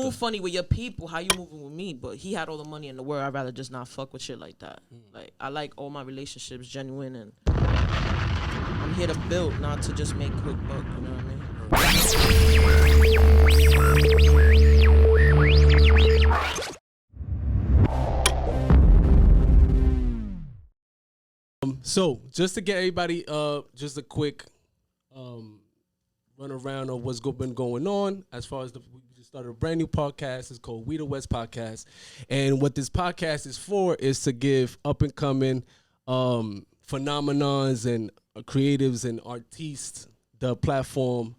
move funny with your people, how you moving with me? But he had all the money in the world. I'd rather just not fuck with shit like that. Like, I like all my relationships genuine, and I'm here to build, not to just make quick buck. You know what I mean? So just to get everybody, just a quick run around of what's been going on as far as we just started a brand new podcast. It's called We the West Podcast, and what this podcast is for is to give up and coming phenomenons and creatives and artists the platform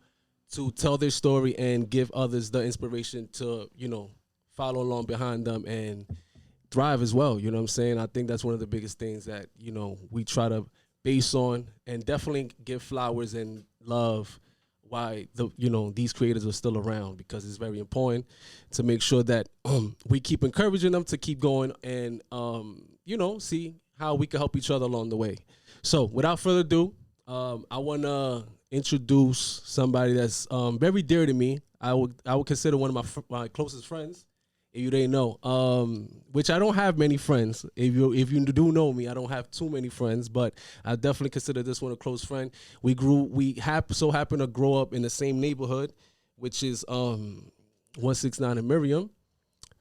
to tell their story and give others the inspiration to, you know, follow along behind them and thrive as well. You know what I'm saying? I think that's one of the biggest things that, you know, we try to base on, and definitely give flowers and love why these creators are still around, because it's very important to make sure that we keep encouraging them to keep going and see how we can help each other along the way. So without further ado, I want to introduce somebody that's very dear to me. I would consider one of my closest friends, if you didn't know. Which I don't have many friends. If you do know me, I don't have too many friends, but I definitely consider this one a close friend. We so happened to grow up in the same neighborhood, which is 169 in Miriam.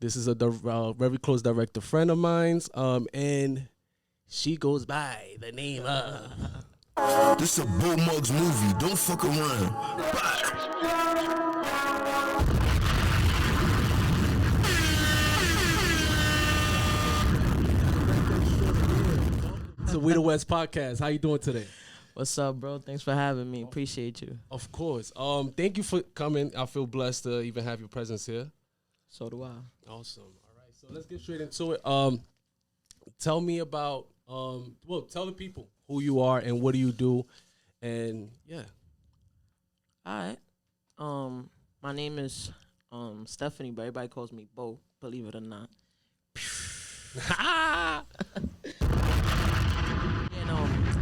This is a very close director friend of mine's, and she goes by the name of. This a Bull Mugz movie. Don't fuck around. It's a We the West Podcast. How you doing today? What's up, bro? Thanks for having me. Appreciate you. Of course. Thank you for coming. I feel blessed to even have your presence here. So do I. Awesome. All right. So let's get straight into it. Tell me about tell the people who you are and what do you do, and yeah. All right. My name is Stephanie, but everybody calls me Bo, believe it or not.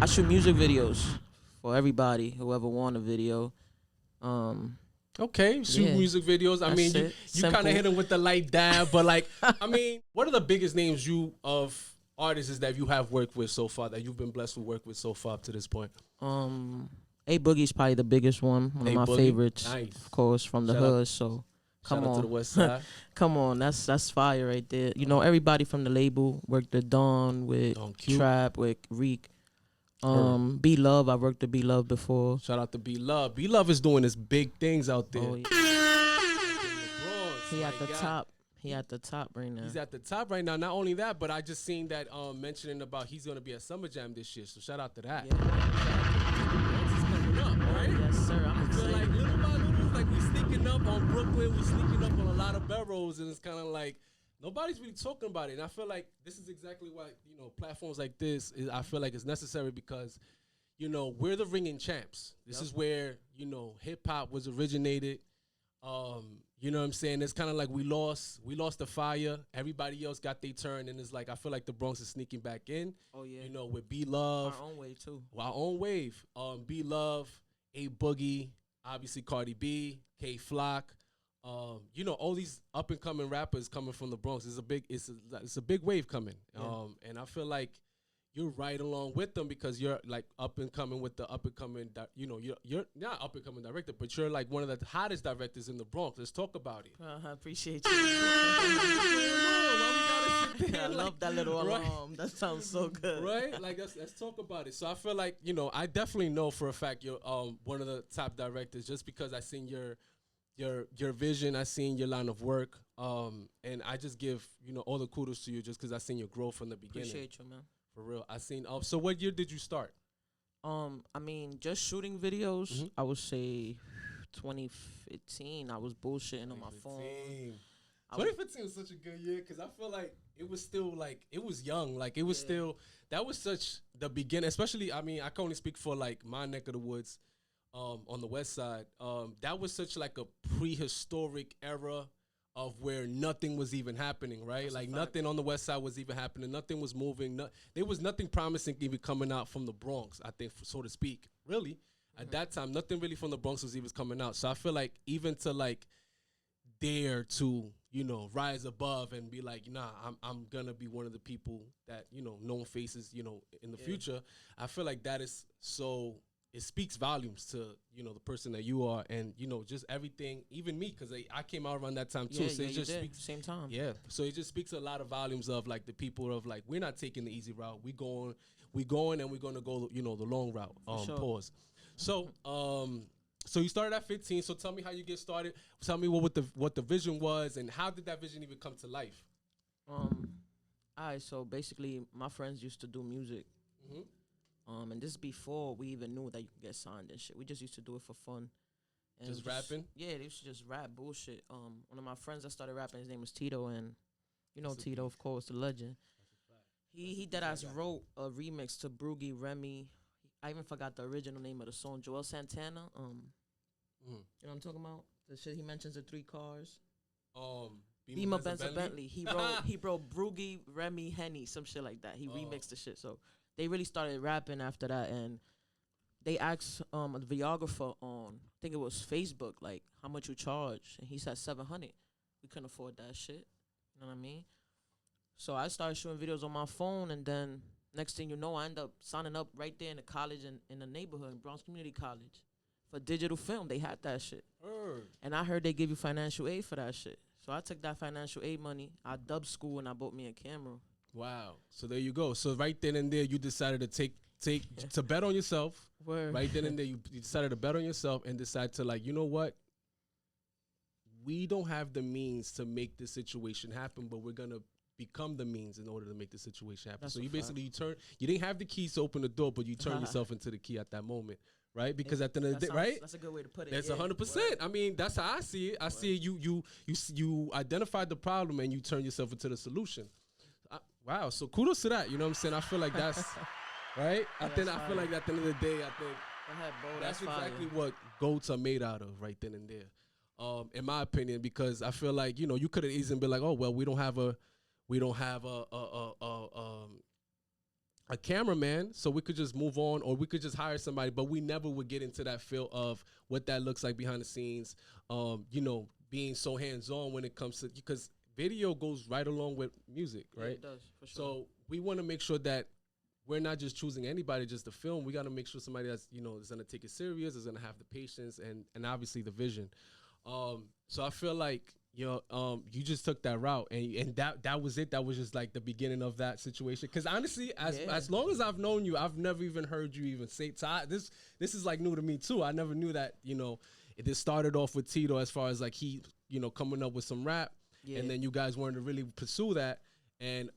I shoot music videos for everybody, whoever want a video. Okay, shoot music videos. I mean, you kind of hit them with the light dab, but like, I mean, what are the biggest names of artists that you have worked with so far, that you've been blessed to work with so far up to this point? A Boogie's probably the biggest one of my favorites, nice. Of course, from the hood. So come on, to the West Side. Come on, that's fire right there. You know, everybody from the label worked with Dawn, with Trap, with Reek. B Love, I worked with B Love before. Shout out to B Love. B Love is doing his big things out there. Oh, yeah. He at the top. He at the top right now. He's at the top right now. Not only that, but I just seen that mentioning about he's gonna be at Summer Jam this year. So shout out to that. Yeah. This is coming up, right? Yes, sir. I'm excited. Like little by little, like we sneaking up on Brooklyn, we sneaking up on a lot of boroughs, and it's kind of like nobody's really talking about it. And I feel like this is exactly why, platforms like this I feel like it's necessary, because we're the ringing champs. This is where hip hop was originated. You know what I'm saying? It's kind of like we lost the fire. Everybody else got their turn, and it's like I feel like the Bronx is sneaking back in. Oh yeah. With B Love, our own wave too. Our own wave. B Love, A Boogie, obviously Cardi B, K Flock. All these up and coming rappers coming from the Bronx. It's a big wave coming. Yeah. And I feel like you're right along with them, because you're like up and coming with the up and coming. You're not up and coming director, but you're like one of the hottest directors in the Bronx. Let's talk about it. I appreciate you. I love that little alarm. That sounds so good. Right? Like let's talk about it. So I feel like I definitely know for a fact you're one of the top directors, just because I seen your vision, I seen your line of work, and I just give all the kudos to you, just because I seen your growth from the beginning. Appreciate you, man. For real. I seen. So what year did you start? I mean, just shooting videos. Mm-hmm. I would say 2015. I was bullshitting on my phone. 2015 was such a good year, because I feel like it was still like it was young. Like it was still, that was such the beginning. Especially, I mean, I can only speak for like my neck of the woods. On the West Side, that was such like a prehistoric era of where nothing was even happening, right? That's like nothing on the West Side was even happening. Nothing was moving. There was nothing promising even coming out from the Bronx, I think, so to speak. Really, at that time, nothing really from the Bronx was even coming out. So I feel like even to like dare to, you know, rise above and be like, nah, I'm gonna be one of the people that, you know, known faces, you know, in the future. I feel like that is so, it speaks volumes to, you know, the person that you are, and, you know, just everything, even me, because I came out around that time too. Yeah, so yeah, it you just did. speaks, Same time. yeah. So it just speaks a lot of volumes of like the people of like, we're not taking the easy route. We going and we're gonna go, you know, the long route. sure. Pause. So so you started at 15. So tell me how you get started. Tell me what the vision was, and how did that vision even come to life? All right, so basically, my friends used to do music. And this is before we even knew that you could get signed and shit. We just used to do it for fun. And Just rapping? Yeah, they used to just rap bullshit. One of my friends that started rapping, his name was Tito, and you know Tito, of course, the legend. He deadass wrote a remix to Broogie, Remy. I even forgot the original name of the song. Joel Santana. You know what I'm talking about? The shit he mentions the 3 cars. Beamer, Benz, and Bentley. He wrote Broogie, Remy, Henny, some shit like that. He remixed the shit. So they really started rapping after that, and they asked a videographer on, I think it was Facebook, like, how much you charge? And he said $700. We couldn't afford that shit. You know what I mean? So I started shooting videos on my phone, and then next thing you know, I end up signing up right there in the college in the neighborhood, in Bronx Community College, for digital film. They had that shit. And I heard they give you financial aid for that shit. So I took that financial aid money, I dubbed school, and I bought me a camera. Wow. So there you go. So right then and there, you decided to take to bet on yourself. Word. Right then and there, you decided to bet on yourself and decide to, like, you know what? We don't have the means to make this situation happen, but we're gonna become the means in order to make the situation happen. That's So a you fact. basically you didn't have the keys to open the door, but you turned yourself into the key at that moment, right? Because at the end of the day, right? That's a good way to put it. That's yeah. 100%. Word. I mean, that's how I see it. I see it. You identified the problem and you turn yourself into the solution. Wow. So kudos to that. You know what I'm saying? I feel like that's right. I feel like at the end of the day, I think Go ahead, bro. that's fire. exactly what goats are made out of, right then and there. In my opinion, because I feel like, you know, you could have easily been like, oh well, we don't have a cameraman, so we could just move on, or we could just hire somebody, but we never would get into that feel of what that looks like behind the scenes. You know, being so hands-on when it comes to, because video goes right along with music, right? Yeah, it does, for sure. So we want to make sure that we're not just choosing anybody just to film. We got to make sure somebody that's, you know, is going to take it serious, is going to have the patience and obviously the vision. So I feel like, you know, you just took that route, and that was it. That was just like the beginning of that situation. Because honestly, as long as I've known you, I've never even heard you even say. So this is like new to me too. I never knew that, you know, it started off with Tito as far as like he, you know, coming up with some rap, and then you guys wanted to really pursue that, and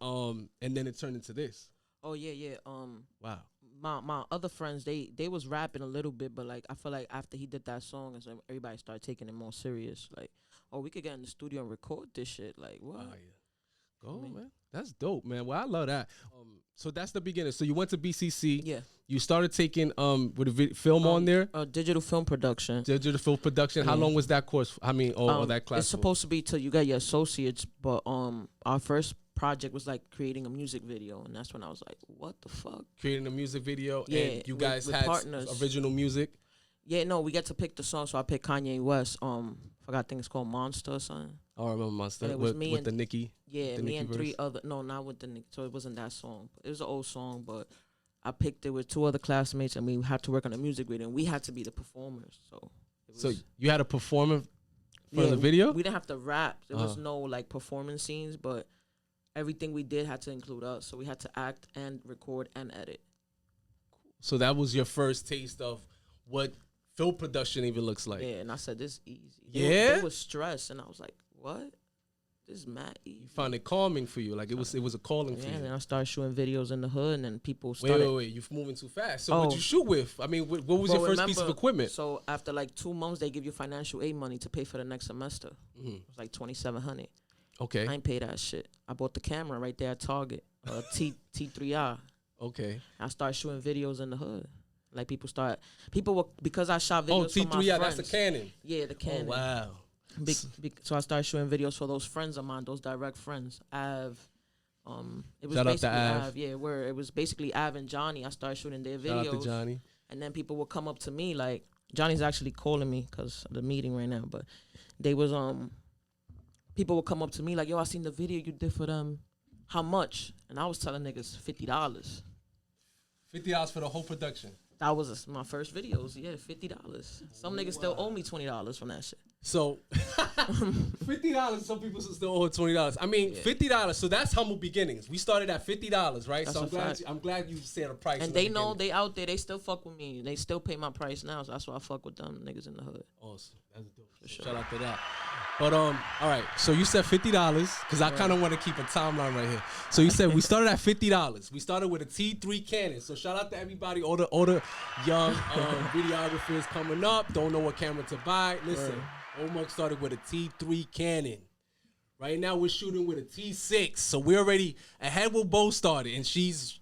then it turned into this. Oh yeah. Wow. My other friends, they was rapping a little bit, but like I feel like after he did that song, and so everybody started taking it more serious. Like, oh, we could get in the studio and record this shit. Like, what? Oh yeah, go man. That's dope, man. Well, I love that. So that's the beginning. So you went to BCC. Yeah. You started taking with a film on there. Digital film production. Digital film production. How long was that course? I mean, or that class? It's supposed to be till you get your associates, but our first project was like creating a music video, and that's when I was like, what the fuck? Creating a music video, Yeah, and you guys with had partners. Original music. Yeah, no, we get to pick the song, so I picked Kanye West. Forgot, I think it's called Monster or something. Oh, I remember Monster. And it was with, me with and the Nicki. Yeah, the me Nicki and verse. 3 other. No, not with the Nicki. So it wasn't that song. It was an old song, but I picked it with 2 other classmates, and we had to work on a music video, and we had to be the performers. So you had to perform for the we- video. We didn't have to rap. There was no like performance scenes, but everything we did had to include us. So we had to act and record and edit. So that was your first taste of what film production even looks like. Yeah, and I said, this is easy. Yeah? They was stressed, and I was like, what? This is mad easy. You found it calming for you, like it was a calling for Yeah, you. and then I started shooting videos in the hood, and then people started. Wait, you're moving too fast. So what'd you shoot with? I mean, what was your first piece of equipment? So after like 2 months, they give you financial aid money to pay for the next semester. It was like $2,700. Okay. I ain't pay that shit. I bought the camera right there at Target, T3i. Okay. I started shooting videos in the hood. Like people were, because I shot videos Oh, for my T3i, friends. that's a Canon. Yeah, the Canon. Oh, wow. So I started shooting videos for those friends of mine, those direct friends. It was Shout out to basically Av. Yeah, where it was basically Av and Johnny. I started shooting their videos. Shout out to Johnny. And then people would come up to me, like Johnny's actually calling me because of the meeting right now. But they was people would come up to me like, yo, I seen the video you did for them. How much? And I was telling niggas $50. $50 for the whole production. That was my first videos. Yeah, $50. Some niggas still owe me $20 from that shit. So $50. Some people still owe $20. I mean, $50. So that's humble beginnings. We started at $50, right? That's so a I'm glad you said a price. And they know they out there. They still fuck with me. They still pay my price now. So that's why I fuck with them niggas in the hood. Awesome. That's dope. For sure. Shout out to that. But all right. So you said $50 because I kind of want to keep a timeline right here. So you said we started at $50. We started with a T3 Canon. So shout out to everybody, all the young videographers coming up. Don't know what camera to buy. Listen, Mugz started with a T3 Canon. Right now we're shooting with a T6. So we're already ahead. We'll both started, and she's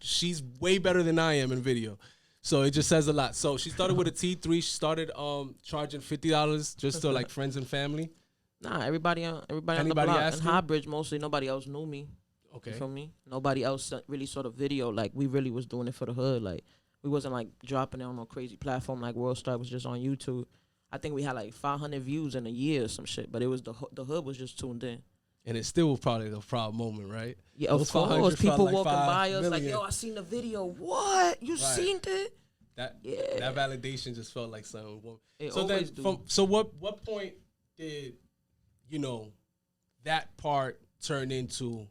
way better than I am in video. So it just says a lot. So she started with a T3. She started charging $50 just to like friends and family. Nah, everybody on the block. In High Bridge, mostly nobody else knew me. Okay. You feel me? Nobody else really saw the video. Like, we really was doing it for the hood. Like, we wasn't, like, dropping it on no crazy platform like World Star was just on YouTube. I think we had, like, 500 views in a year or some shit. But it was the hood was just tuned in. And it still was probably a proud moment, right? Yeah, of course. People like walking by us million. like, yo, I seen the video. What? You seen it? That validation just felt like something. It so always then, do. so what point did, that part turn into,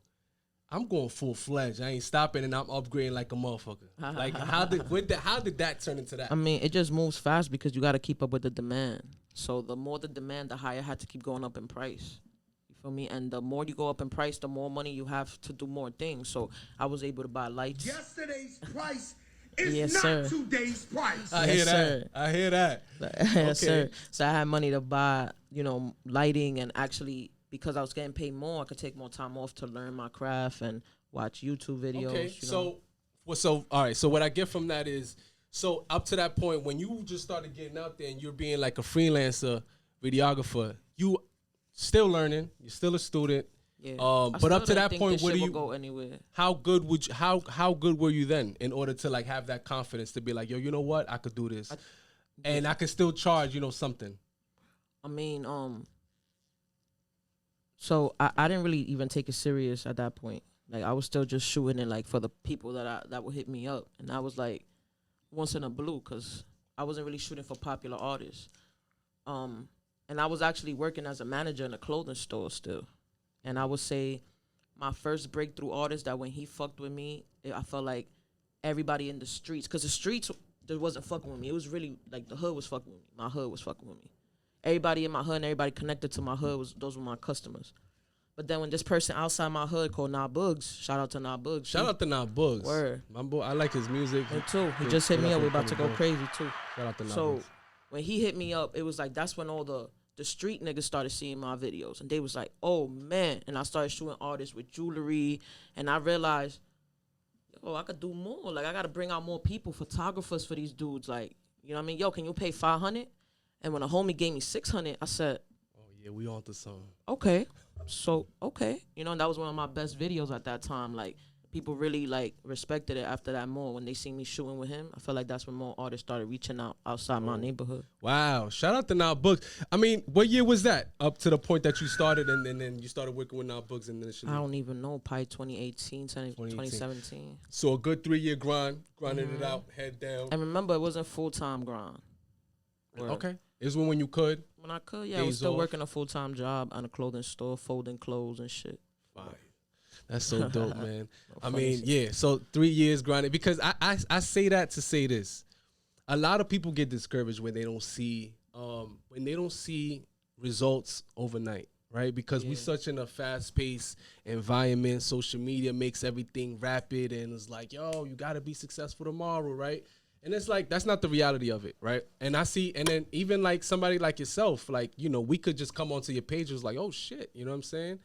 I'm going full-fledged. I ain't stopping and I'm upgrading like a motherfucker. Like, how did that turn into that? I mean, it just moves fast because you got to keep up with the demand. So the more the demand, the higher I had to keep going up in price. You feel me? And the more you go up in price, the more money you have to do more things. So I was able to buy lights. Yesterday's price is Yes, not sir. today's price. I Yes, hear that. sir. I hear that. Yes, sir. So I had money to buy, lighting, and actually, because I was getting paid more, I could take more time off to learn my craft and watch YouTube videos. Okay, so all right. So what I get from that is, so up to that point when you just started getting out there and you're being like a freelancer videographer, you still learning, you're still a student. Yeah. But up to that point, what do you go anywhere? How good were you then in order to like have that confidence to be like, yo, you know what, I could do this, and I could still charge, something. I mean, so I didn't really even take it serious at that point. Like, I was still just shooting it like for the people that would hit me up, and I was like once in a blue because I wasn't really shooting for popular artists. And I was actually working as a manager in a clothing store still. And I would say my first breakthrough artist that when he fucked with me, I felt like everybody in the streets, because the streets there wasn't fucking with me. It was really like the hood was fucking with me. My hood was fucking with me. Everybody in my hood and everybody connected to my hood, those were my customers. But then when this person outside my hood called Mugz, shout out to Mugz. Shout out to Mugz. Word. My boy, I like his music. Me too. He just hit me up. We're about to go crazy too. Shout out to So Mugz. when he hit me up, it was like that's when all the street niggas started seeing my videos. And they was like, oh, man. And I started shooting artists with jewelry. And I realized, yo, I could do more. Like, I got to bring out more people, photographers for these dudes. Like, you know what I mean? Yo, can you pay $500? And when a homie gave me $600, I said, oh, yeah, we on to something. Okay. So, okay. And that was one of my best videos at that time. Like, people really, like, respected it after that more. When they see me shooting with him, I feel like that's when more artists started reaching out outside my neighborhood. Wow. Shout out to Mugz. I mean, what year was that? Up to the point that you started and then you started working with Mugz initially? I don't even know. Probably 2018, 2017. So a good 3-year grind, grinding it out, head down. And remember, it wasn't full-time grind. Okay. It was when you could? When I could, yeah. I was still working a full-time job at a clothing store, folding clothes and shit. Fire. That's so dope, man. I mean, yeah, so 3 years grinding. Because I say that to say this. A lot of people get discouraged when they don't see results overnight, right? Because we're such in a fast-paced environment. Social media makes everything rapid, and it's like, yo, you got to be successful tomorrow, right? And it's like, that's not the reality of it, right? And I see, and then even like somebody like yourself, like, we could just come onto your page and it's like, oh, shit, you know what I'm saying?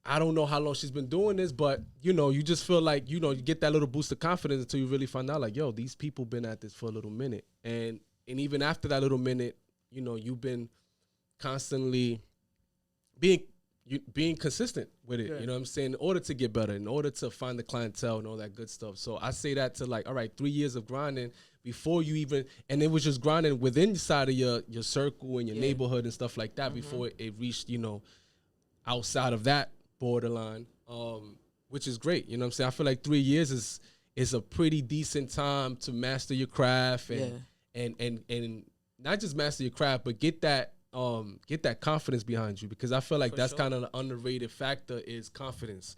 I don't know how long she's been doing this, but, you just feel like, you get that little boost of confidence until you really find out, like, yo, these people been at this for a little minute. And even after that little minute, you've been constantly being consistent with it. You know what I'm saying? In order to get better, in order to find the clientele and all that good stuff. So I say that to like, all right, 3 years of grinding before you even, and it was just grinding within inside of your circle and your neighborhood and stuff like that before it reached, outside of that borderline, which is great. You know what I'm saying? I feel like 3 years is a pretty decent time to master your craft and not just master your craft, but get that confidence behind you, because I feel like that's kind of the underrated factor is confidence.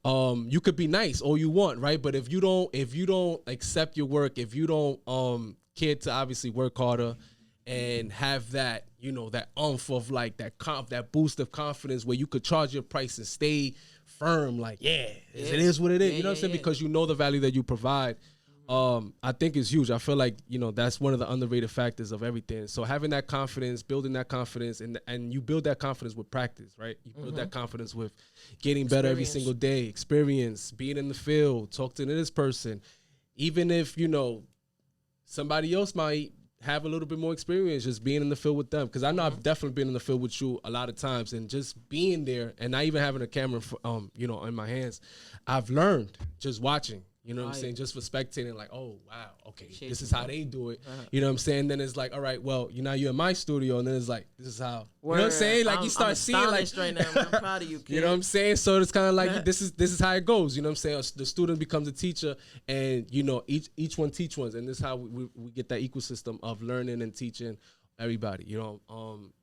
You could be nice all you want, right? But if you don't accept your work, if you don't care to obviously work harder and have that, you know, that oomph of like that boost of confidence where you could charge your price and stay firm, like, it is what it is. You know what I'm saying? Because you know the value that you provide. I think it's huge. I feel like, you know, that's one of the underrated factors of everything. So having that confidence, building that confidence, and you build that confidence with practice, right? You build that confidence with getting better every single day, experience, being in the field, talking to this person. Even if, you know, somebody else might have a little bit more experience, just being in the field with them. Because I know I've definitely been in the field with you a lot of times, and just being there and not even having a camera, you know, in my hands, I've learned just watching. You know what I'm saying? Just for spectating, like, oh, wow, okay, this is how they do it. You know what I'm saying? Then it's like, all right, well, you know, you're in my studio, and then it's like, this is how. You know what I'm saying? Like, you start seeing, like, right now. I'm proud of you, kid. You know what I'm saying? So it's kind of like, this is how it goes. You know what I'm saying? The student becomes a teacher, and, you know, each one teach ones, and this is how we get that ecosystem of learning and teaching everybody, you know?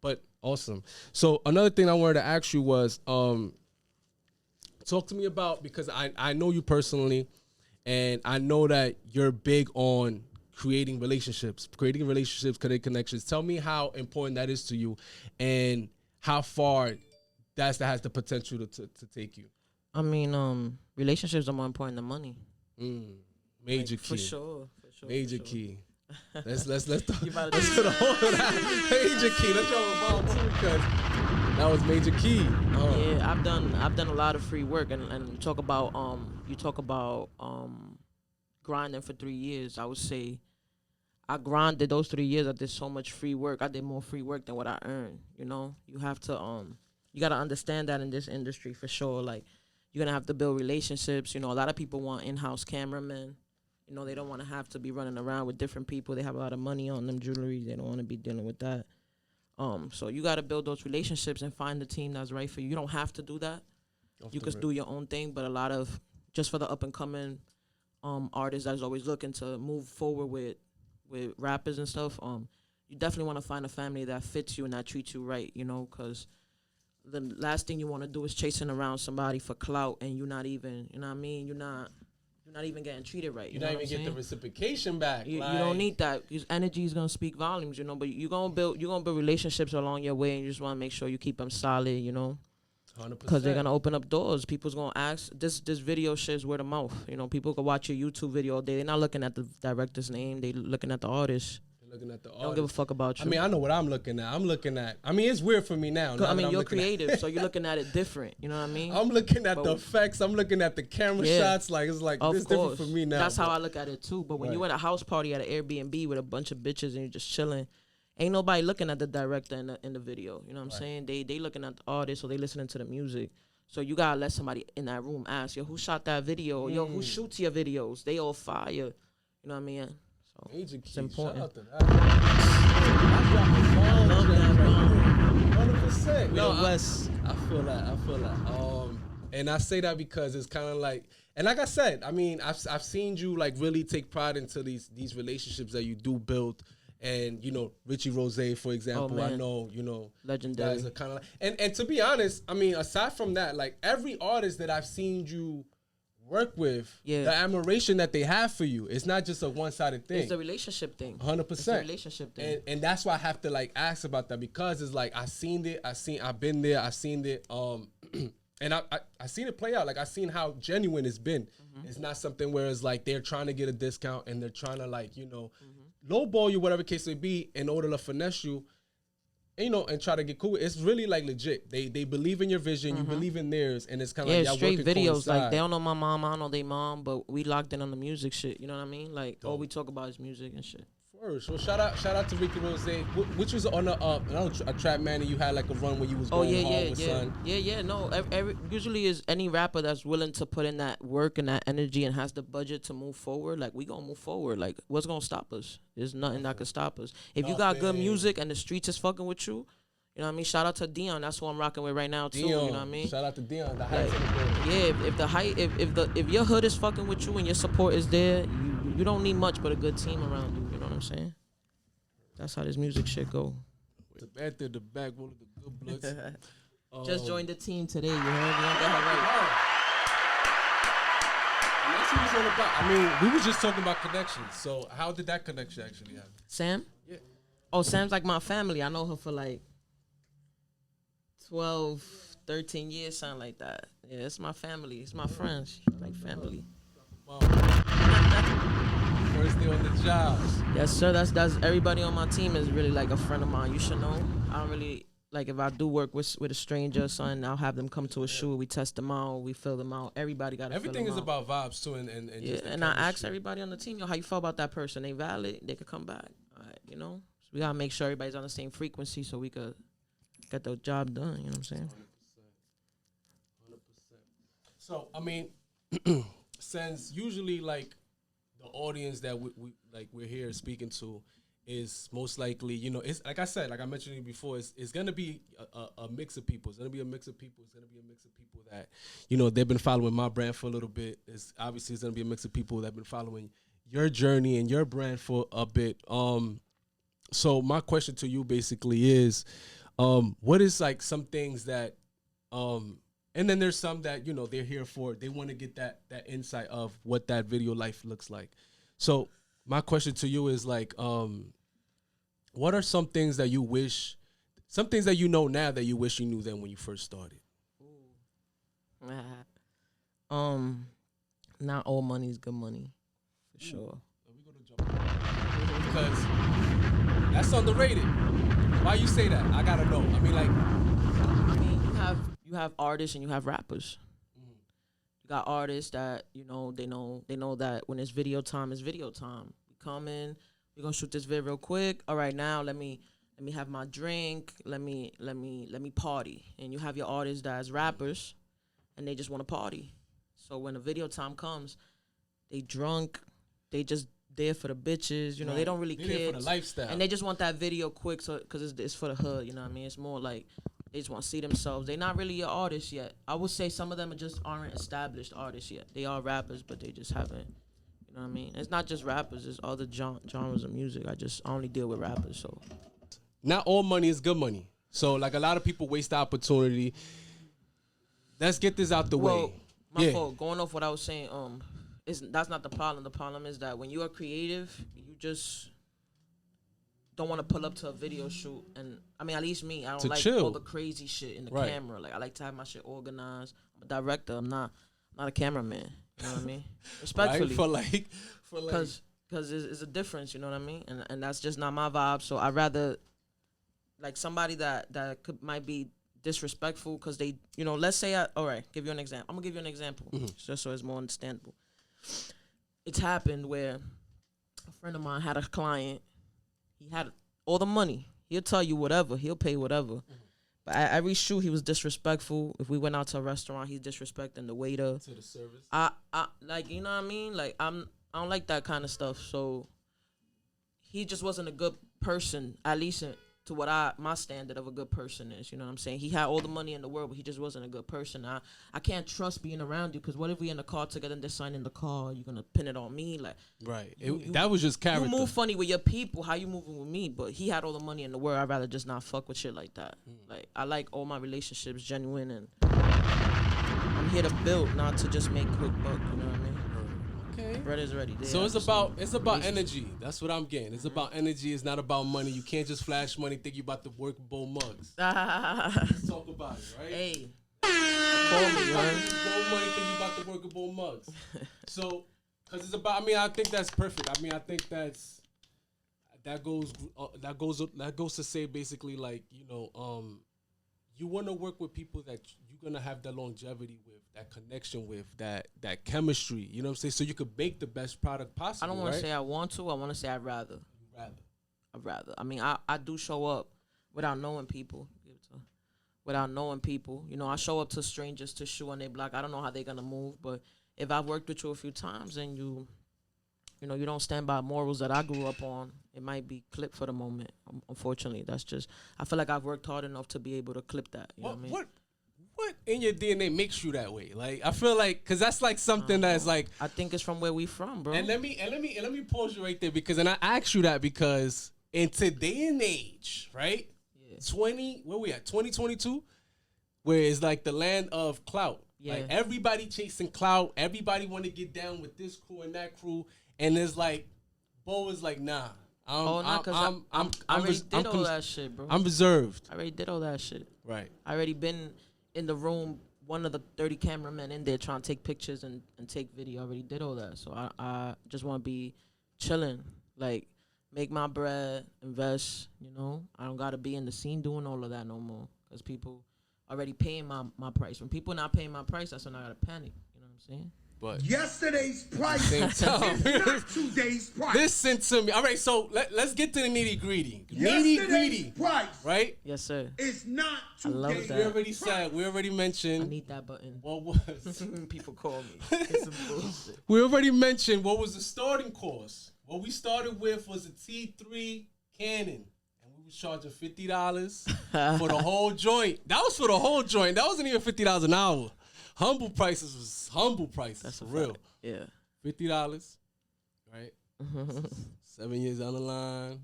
But awesome. So another thing I wanted to ask you was, talk to me about, because I know you personally, and I know that you're big on creating relationships, creating connections. Tell me how important that is to you, and how far that has the potential to take you. I mean, relationships are more important than money. Major key. For sure. Major key. Let's talk. Let's put a hold on that. Major key. Let's talk about too, because that was major key. Yeah, I've done a lot of free work, and you talk about grinding for 3 years. I would say I grinded those 3 years. I did so much free work. I did more free work than what I earned. You know, you have to you gotta understand that in this industry for sure. Like, you're gonna have to build relationships. You know, a lot of people want in-house cameramen. You know, they don't want to have to be running around with different people. They have a lot of money on them, jewelry. They don't want to be dealing with that. So you got to build those relationships and find the team that's right for you. You don't have to do that. You could do your own thing, but a lot of, just for the up-and-coming artists that's always looking to move forward with rappers and stuff, you definitely want to find a family that fits you and that treats you right, you know, because the last thing you want to do is chasing around somebody for clout, and you're not even, you know what I mean? You're not even getting treated right. You're not even getting the reciprocation back. You don't need that, because energy is gonna speak volumes, you know. But you're gonna build relationships along your way, and you just want to make sure you keep them solid, you know. 100%. Because they're gonna open up doors. People's gonna ask. This video shit is word of mouth. You know, people can watch your YouTube video all day. They're not looking at the director's name. They looking at the artist. Looking at the artist. Don't give a fuck about you. I mean, I know what I'm looking at. I mean, it's weird for me now. I mean, you're creative, so you're looking at it different. You know what I mean? I'm looking at the effects. I'm looking at the camera shots. Like, it's like, this different for me now. That's how I look at it too. But when you at a house party at an Airbnb with a bunch of bitches and you're just chilling, ain't nobody looking at the director in the video. You know what I'm saying? They looking at the artist, or they listening to the music. So you gotta let somebody in that room ask, yo, who shot that video? Yo, who shoots your videos? They all fire. You know what I mean? So it's important. Shout out to that. I love that, 100%. No, West. I feel that. And I say that because it's kind of like, and like I said, I mean, I've seen you like really take pride into these relationships that you do build. And, you know, Richie Rose, for example, I know, you know, legendary. Guys are kind of like, and to be honest, I mean, aside from that, like every artist that I've seen you work with, the admiration that they have for you, it's not just a one-sided thing. It's a relationship thing. 100%. It's a relationship thing. And that's why I have to like ask about that, because it's like I've been there, I've seen it, and I seen it play out. Like, I seen how genuine it's been. It's not something where it's like they're trying to get a discount and they're trying to, like, you know, lowball you, whatever case may be, in order to finesse you, you know, and try to get cool. It's really like legit. They believe in your vision, you believe in theirs, and it's kind of like y'all straight working videos. coincide. Like, they don't know my mom, I don't know their mom, but we locked in on the music shit. You know what I mean? Like, all we talk about is music and shit. First, well, shout out to Ricky Rose, which was on a Trap Man, and you had like a run where you was going hard with Son. No, usually is any rapper that's willing to put in that work and that energy and has the budget to move forward. Like, we gonna move forward. Like, what's gonna stop us? There's nothing that could stop us. If you got good music and the streets is fucking with you You know what I mean? Shout out to Dion. That's who I'm rocking with right now too. Dion, You know what I mean? Shout out to Dion. The Like, heights in the building. yeah, if your hood is fucking with you and your support is there, you don't need much but a good team around you. You know what I'm saying? That's how this music shit go. The back to the back, one of the good bloods. Just joined the team today. You heard? You don't get her right. And that's what it's all about. I mean, we were just talking about connections. So how did that connection actually happen? Sam? Yeah. Oh, Sam's like my family. I know her for like 12, 13 years, something like that. Yeah, it's my family. It's my friends. Like family. Wow. First day on the job. Yes, sir. That's everybody on my team is really like a friend of mine. You should know. I don't really like if I do work with a stranger or something, I'll have them come to a shoot. We test them out. We fill them out. Everybody got to Everything fill is them out. about vibes too, and Yeah, just the and I ask chemistry. everybody on the team, yo, how you feel about that person? They valid, they could come back. All right, you know? So we gotta make sure everybody's on the same frequency so we could get the job done, you know what I'm saying? 100%. So I mean, since usually like the audience that we're here speaking to is most likely, you know, it's like I said, like I mentioned to you before, it's gonna be a mix of people. It's gonna be a mix of people. It's gonna be a mix of people that, you know, they've been following my brand for a little bit. It's gonna be a mix of people that've been following your journey and your brand for a bit. So my question to you basically is, what is like some things that, and then there's some that, you know, they're here for, they want to get that insight of what that video life looks like. So my question to you is like, what are some things that you wish, some things that you know now that you wish you knew then when you first started? Not all money is good money, for sure. We're gonna jump because that's underrated. Why you say that? I gotta know. I mean, like, You have artists and you have rappers. You got artists that, you know, they know that when it's video time, it's video time. We come in, we're gonna shoot this video real quick. All right, now let me have my drink. Let me party. And you have your artists that's rappers, and they just want to party. So when the video time comes, they drunk, they just there for the bitches. You know, they don't really They're care there for the lifestyle. and they just want that video quick, so because it's for the hood. You know what I mean? It's more like they just want to see themselves. They're not really your artists yet. I would say some of them just aren't established artists yet. They are rappers, but they just haven't. You know what I mean? It's not just rappers. It's other genres of music. I only deal with rappers. So not all money is good money. So like a lot of people waste the opportunity. Let's get this out the way. My fault. Going off what I was saying, that's not the problem. The problem is that when you are creative, you just don't want to pull up to a video shoot. And I mean, at least me, I don't To like chill. all the crazy shit in the Right. camera. Like I like to have my shit organized. I'm a director. I'm not a cameraman. You know what I mean? Respectfully, Right? For like, because it's a difference. You know what I mean? And that's just not my vibe. So I'd rather like somebody that might be disrespectful because they, you know, let's say all right, give you an example. I'm gonna give you an example just so it's more understandable. It's happened where a friend of mine had a client. He had all the money. He'll tell you whatever. He'll pay whatever. But at every shoot, he was disrespectful. If we went out to a restaurant, he's disrespecting the waiter. to the service. I like, you know what I mean? Like I don't like that kind of stuff. So he just wasn't a good person, at least to what my standard of a good person is. You know what I'm saying? He had all the money in the world, but he just wasn't a good person. I can't trust being around you because what if we in the car together and they're signing the car? You're gonna pin it on me, like Right. That was just character. you move funny with your people. How you moving with me? But he had all the money in the world. I'd rather just not fuck with shit like that. Like I like all my relationships genuine, and I'm here to build, not to just make quick buck. You know what I mean? Okay. Bread is ready. So it's about energy. That's what I'm getting. It's about energy. It's not about money. You can't just flash money, think you about to work Bo Mugz. Let's talk about it, right? Hey, Call me, you man. Bo money, think you about to work Bo Mugz. So, because it's about. I mean, I think that's perfect. I mean, I think that goes to say basically like, you know, you want to work with people that you're gonna have that longevity with, that connection with, that chemistry. You know what I'm saying? So you could make the best product possible. I don't want right? to say I want to. I want to say I'd rather. I'd rather. I mean, I do show up without knowing people. Without knowing people, you know, I show up to strangers to shoot and they block. I don't know how they're gonna move, but if I've worked with you a few times and you know, you don't stand by morals that I grew up on, it might be clipped for the moment. Unfortunately, that's just, I feel like I've worked hard enough to be able to clip that. You know what I mean? What in your DNA makes you that way? Like, I feel like, cause that's like something that's like. I think it's from where we from, bro. And let me pause you right there, because, and I asked you that because in today and age, right? Yeah. Where we at? 2022, where it's like the land of clout. Yeah. Like everybody chasing clout. Everybody want to get down with this crew and that crew, and it's like, Bo is like, nah. I already did all that shit, bro. I'm reserved. I already did all that shit. Right. I already been in the room, one of the 30 cameramen in there trying to take pictures and take video. I already did all that. So I just want to be chilling, like make my bread, invest, you know. I don't got to be in the scene doing all of that no more, because people already paying my price. When people not paying my price, that's when I got to panic. You know what I'm saying? But yesterday's price is not today's price. Listen to me. All right, so let's get to the nitty gritty. Yesterday's price, right? Yes, sir. It's not I love today's that. We already said. We already mentioned. I need that button. What was? People call me. It's some bullshit. We already mentioned what was the starting cost. What we started with was a T3 Canon, and we was charging $50 for the whole joint. That was for the whole joint. That wasn't even $50 an hour. Humble prices was humble prices. That's for real. Fact. Yeah. $50, right? 7 years down the line.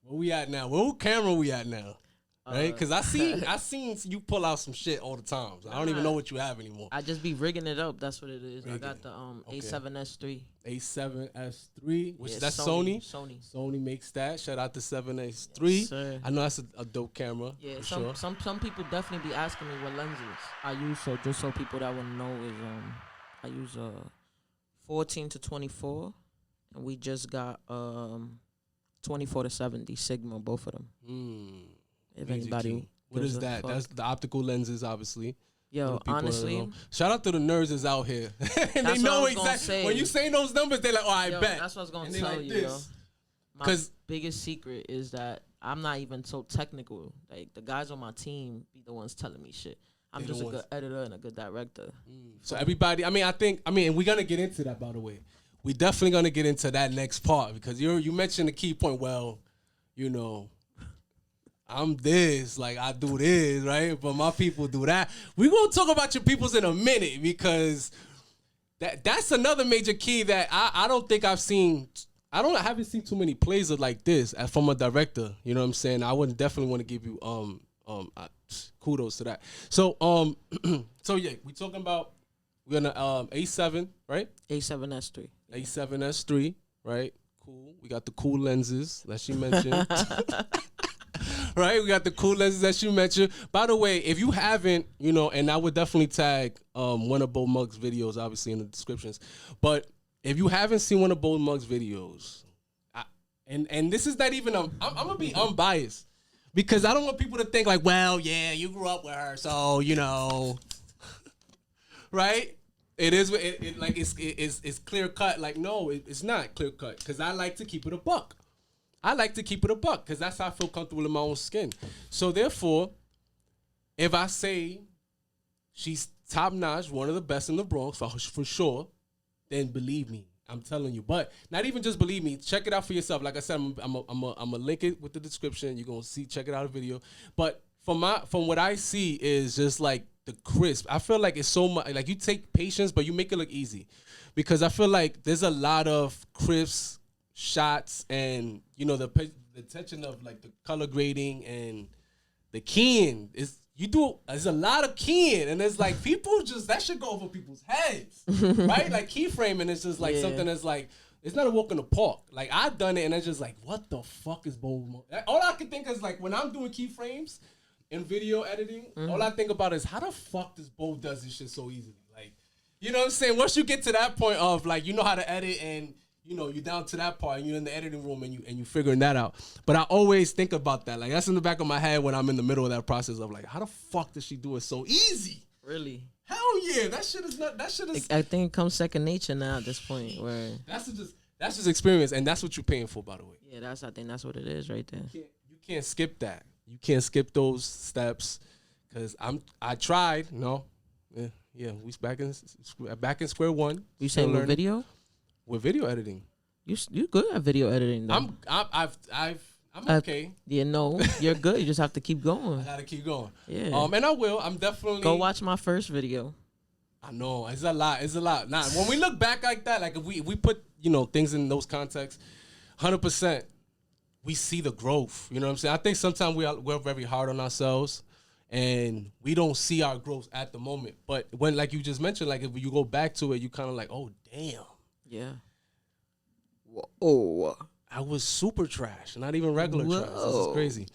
Where we at now? What camera we at now? Right? Because I seen you pull out some shit all the time. So I don't even know what you have anymore. I just be rigging it up. That's what it is. I got the A7S3. A7S3, which yeah, that's Sony. Sony Makes that. Shout out to 7S3. Yes, I know that's a dope camera. Yeah, for some people definitely be asking me what lenses I use. So just so people that want to know is I use 14 to 24, and we just got 24 to 70 Sigma, both of them. If anybody, what is that? That's the optical lenses, obviously. Yo, honestly, shout out to the nerds out here. And they know exactly when you say those numbers, they're like, "Oh, I bet." That's what I was gonna tell you. Yo. My biggest secret is that I'm not even so technical. Like the guys on my team be the ones telling me shit. I'm just a good editor and a good director. So everybody, we're gonna get into that, by the way. We definitely gonna get into that next part, because you mentioned the key point. Well, you know, I'm this, like I do this, right? But my people do that. We're gonna talk about your peoples in a minute, because that's another major key that I don't think I've seen. I haven't seen too many plays like this from a director. You know what I'm saying? I would definitely want to give you kudos to that. So so yeah, we're gonna A7, right? A7S3. A7S3, right? Cool. We got the cool lenses that she mentioned. Right, we got the cool lenses that you mentioned. By the way, if you haven't, you know, and I would definitely tag one of Bo Mugz videos, obviously, in the descriptions. But if you haven't seen one of Bo Mugz videos, and this is not even I'm gonna be unbiased, because I don't want people to think like, well, yeah, you grew up with her, so you know, right? It is like it's clear cut. Like, no, it's not clear cut, because I like to keep it a buck. I like to keep it a buck, because that's how I feel comfortable in my own skin. So therefore, if I say she's top notch, one of the best in the Bronx for sure, then believe me, I'm telling you. But not even just believe me, check it out for yourself. Like I said, I'm gonna link it with the description. You're gonna check it out a video. But from what I see is just like the crisp. I feel like it's so much, like you take patience, but you make it look easy, because I feel like there's a lot of crisp shots, and you know the attention of like the color grading and the keying is there's a lot of keying, and it's like people just that should go over people's heads, right? Like keyframing is just like something that's like, it's not a walk in the park. Like I've done it, and it's just like, what the fuck is Bo? All I can think is like when I'm doing keyframes in video editing, all I think about is how the fuck does Bo does this shit so easily? Like, you know what I'm saying? Once you get to that point of like, you know how to edit, and you know, you're down to that part, and you're in the editing room, and you figuring that out. But I always think about that. Like, that's in the back of my head when I'm in the middle of that process of like, how the fuck does she do it so easy? Really? Hell yeah. That shit is. I think it comes second nature now at this point. Where that's just experience, and that's what you're paying for, by the way. Yeah, I think that's what it is right there. You can't skip that. You can't skip those steps, because I tried. No. Yeah. We back in square one. You saying with video? With video editing. You good at video editing though. I'm okay. Yeah, no, you're good. You just have to keep going. I gotta keep going. Yeah. And I will. I'm definitely Go watch my first video. I know it's a lot. It's a lot. Nah, when we look back like that, like if we put things in those contexts, 100%, we see the growth. You know what I'm saying? I think sometimes we're very hard on ourselves, and we don't see our growth at the moment. But when, like you just mentioned, like if you go back to it, you kind of like, oh damn. Yeah. Whoa. I was super trash, not even regular trash. This is crazy.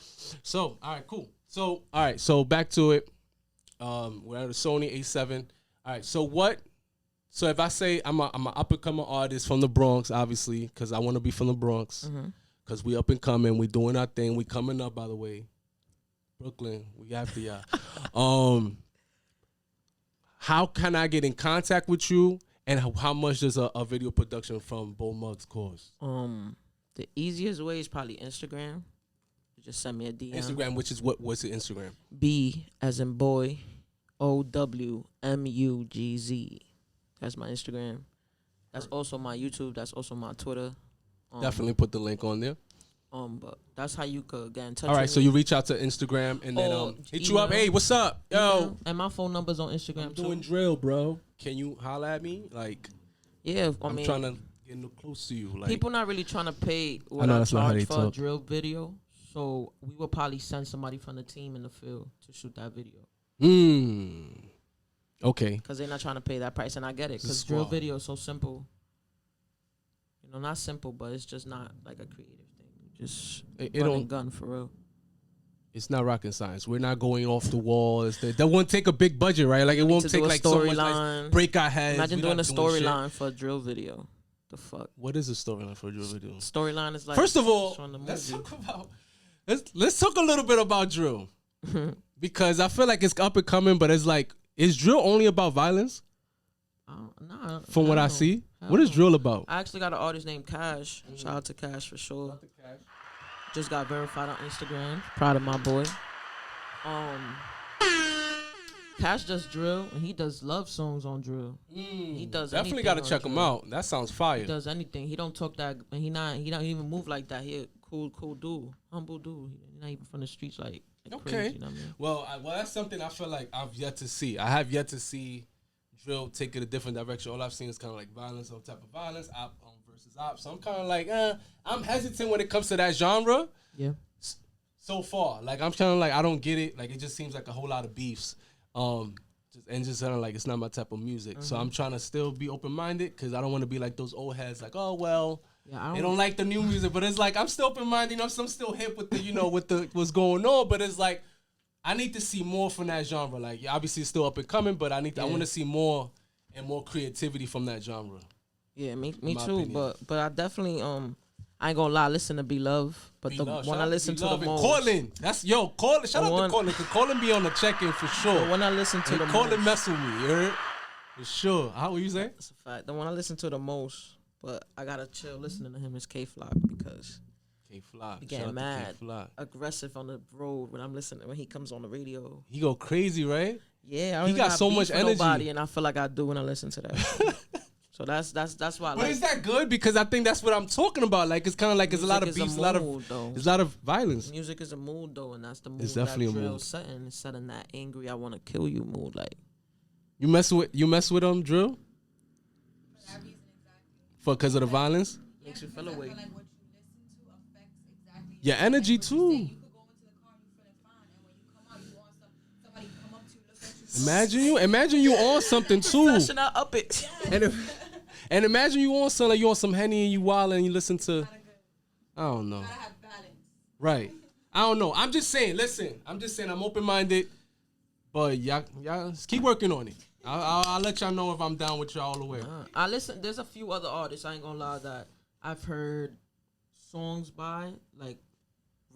So, all right, cool. So, all right, so back to it. We're at a Sony A7. All right, so if I say I'm an up-and-coming artist from the Bronx, obviously, because I want to be from the Bronx, because we up and coming, we doing our thing, we coming up, by the way. Brooklyn, we after y'all. How can I get in contact with you, and how much does a video production from Mugz cost? The easiest way is probably Instagram. You just send me a DM. Instagram, which is what's your Instagram? B as in boy, OWMUGZ. That's my Instagram. That's also my YouTube. That's also my Twitter. Definitely put the link on there. But that's how you could get in touch. All right, with so me. you reach out to Instagram and then hit you up. Hey, what's up, yo? And my phone number's on Instagram I'm too. doing drill, bro. Can you holler at me? Like, Yeah, I'm trying to get close to you. Like, people not really trying to pay what know I that's not how charge they for talk. a drill video. So we will probably send somebody from the team in the field to shoot that video. Okay. Because they're not trying to pay that price, and I get it. Because drill video is so simple. Not simple, but it's just not like a creative thing. Just running gun for real. It's not rocket science. We're not going off the walls. That won't take a big budget, right? Like it won't take like so much like break our heads. Imagine doing a storyline for a drill video. The fuck? What is a storyline for a drill video? Storyline is like, first of all, let's talk a little bit about drill. Because I feel like it's up and coming, but it's like, is drill only about violence? Nah. From what I see, what is drill about? I actually got an artist named Cash. Shout out to Cash for sure. Just got verified on Instagram. Proud of my boy. Cash does drill and he does love songs on drill. He does definitely got to check him out. That sounds fire. He does anything. He don't talk that. He don't even move like that. He a cool dude, humble dude. He not even from the streets like okay. Crazy, you know what I mean? Well, that's something I feel like I've yet to see. I have yet to see drill take it a different direction. All I've seen is kind of like violence, some type of violence, op versus op. So I'm kind of like, I'm hesitant when it comes to that genre. Yeah. So far, like I'm kind of like I don't get it. Like it just seems like a whole lot of beefs. Just kind of like it's not my type of music. So I'm trying to still be open minded because I don't want to be like those old heads. Like, oh well, they don't like the new music, but it's like I'm still open minded. I'm still hip with the with the what's going on. But it's like I need to see more from that genre. Like obviously it's still up and coming, but I want to see more and more creativity from that genre. Yeah, me too. Opinion. But I definitely I ain't gonna lie, listen to Be Love. But when I listen to the most, Colin, Colin. Shout out to Colin, because Colin be on the check-in for sure. But when I listen to the Colin most, mess with me, you heard? For sure. How were you saying? That's a fact. The one I listen to the most, but I gotta chill listening to him is K-Flock because he getting mad, aggressive on the road when I'm listening when he comes on the radio. He go crazy, right? Yeah, I don't he even got so much energy, nobody, and I feel like I do when I listen to that. So that's why. But is that good? Because I think that's what I'm talking about. Like it's kind of like there's a lot of beefs, there's a lot of violence. Music is a mood though, and that's the mood. It's definitely that a mood. Setting, it's setting that angry, I want to kill you mood. Like you mess with drill. Because of the violence. Makes you feel away. Your energy too. Imagine you on something too. Up it. And imagine you on something, like you on some Henny and you wild and you listen to, I don't know. Right. I don't know. I'm just saying, listen, I'm open-minded, but y'all just keep working on it. I'll let y'all know if I'm down with y'all all the way. I listen, there's a few other artists, I ain't gonna lie, that I've heard songs by, like,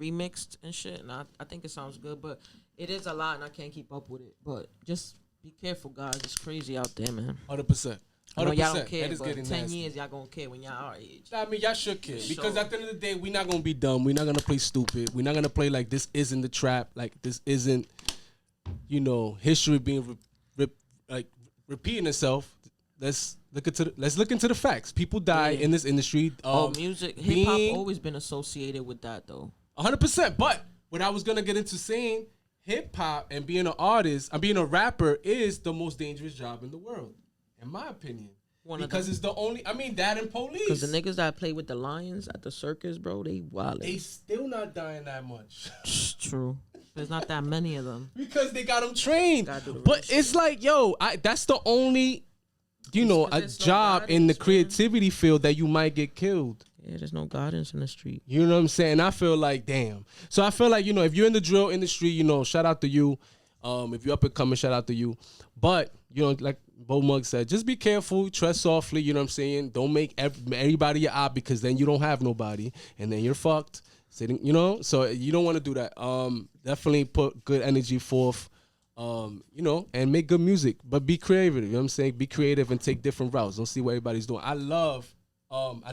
remixed and shit, and I think it sounds good, but it is a lot and I can't keep up with it. But just be careful, guys. It's crazy out there, man. 100%. I know y'all don't care, but 10 years y'all gonna care when y'all our age. I mean, y'all should care. Because at the end of the day, we're not gonna be dumb. We're not gonna play stupid. We're not gonna play like this isn't the trap. Like this isn't, history being repeating itself. let's look into the facts. People die in this industry. Music, hip hop always been associated with that though. 100%. But what I was gonna get into saying, hip hop and being an artist, being a rapper is the most dangerous job in the world, in my opinion. Because it's the only, that and police. Because the niggas that play with the lions at the circus, bro, they wildin'. They still not dying that much. True. There's not that many of them. Because they got them trained. But it's like, yo, that's the only, a job in the creativity field that you might get killed. Yeah, there's no guidance in the street. You know what I'm saying? I feel like, damn. So I feel like, if you're in the drill industry, shout out to you. If you're up and coming, shout out to you. But, like Bo Mugz said, just be careful, tread softly, you know what I'm saying? Don't make everybody your op, because then you don't have nobody, and then you're fucked. Sitting, so you don't want to do that. Definitely put good energy forth, and make good music. But be creative, you know what I'm saying? Be creative and take different routes. Don't see what everybody's doing. I